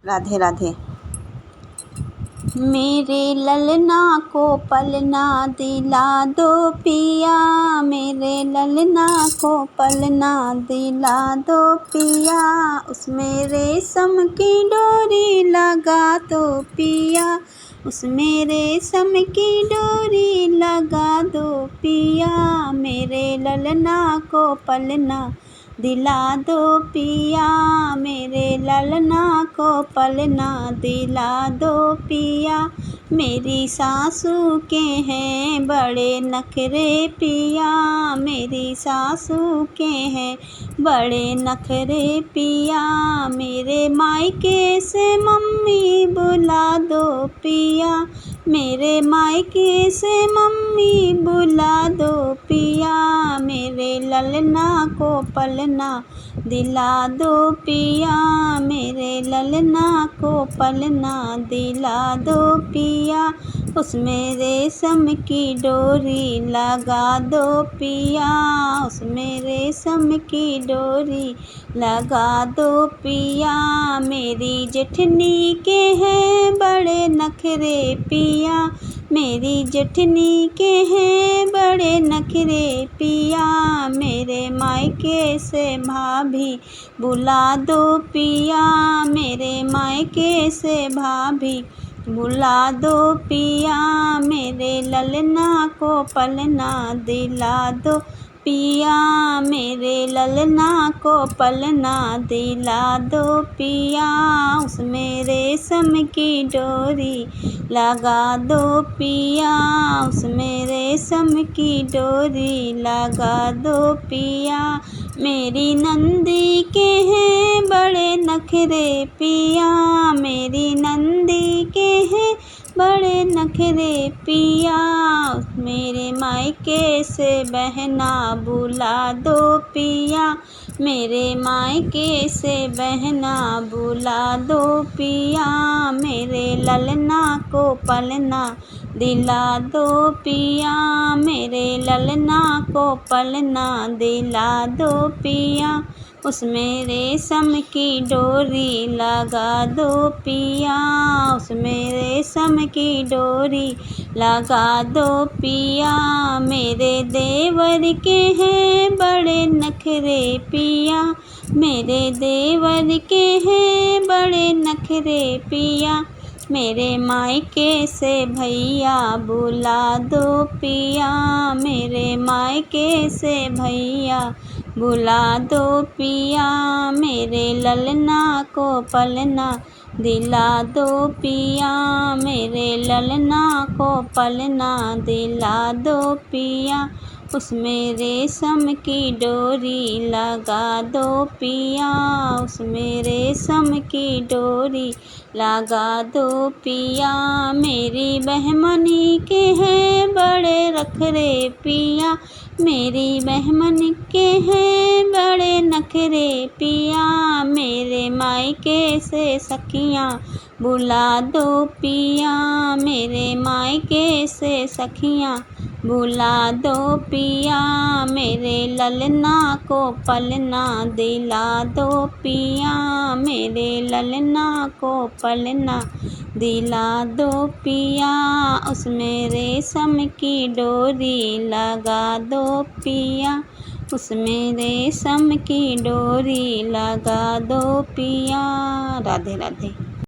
राधे राधे। मेरे ललना को पलना दिला दो पिया, मेरे ललना को पलना दिला दो पिया, उसमें रेशम की डोरी लगा दो पिया, उसमें रेशम की डोरी लगा दो पिया, मेरे ललना को पलना दिला दो पिया, मेरे ललना को पलना दिला दो पिया, मेरी सासू के हैं बड़े नखरे पिया, मेरी सासू के हैं बड़े नखरे पिया, मेरे मायके से मम्मी बुला दो पिया, मेरे मायके से मम्मी बुला दो पिया, मेरे ललना को पलना दिला दो पिया, मेरे ललना को पलना दिला दो पिया, उसमें रेशम की डोरी लगा दो पिया, उसमें रेशम की डोरी लगा दो पिया, मेरी जेठनी के हैं बड़े नखरे पिया, मेरी जेठनी के हैं बड़े नखरे पिया, मेरे मायके से भाभी बुला दो पिया, मेरे मायके से भाभी बुला दो पिया, मेरे ललना को पलना दिला दो पिया, मेरे ललना को पलना दिला दो पिया, उसमें रेशम की डोरी लगा दो पिया, उसमें रेशम की डोरी लगा दो पिया, मेरी नंदी के हैं बड़े नखरे पिया, मेरी नंदी के हैं बड़े नखरे पिया, मेरे मायके से बहना बुला दो पिया, मेरे मायके से बहना बुला दो पिया, मेरे ललना को पलना दिला दो पिया, मेरे ललना को पलना दिला दो पिया, उसमें रेशम की डोरी लगा दो पिया, उसमें रेशम की डोरी लगा दो पिया, मेरे देवर के हैं बड़े नखरे पिया, मेरे देवर के हैं बड़े नखरे पिया, मेरे मायके से भैया बुला दो पिया, मेरे मायके से भैया बुला दो पिया, मेरे ललना को पलना दिला दो पिया, मेरे ललना को पलना दिला दो पिया, उसमें रेशम की डोरी लगा दो पिया, उसमें रेशम की डोरी लगा दो पिया, मेरी बहमनी के हैं बड़े नखरे पिया, मेरी बहमन के हैं बड़े नखरे पिया, मेरे मायके से सखियाँ बुला दो पिया, मेरे मायके से सखियाँ बुला दो पिया, मेरे ललना को पलना दिला दो पिया, मेरे ललना को पलना दिला दो पिया, उसमें रेशम की डोरी लगा दो पिया, उसमें रेशम की डोरी लगा दो पिया। राधे राधे।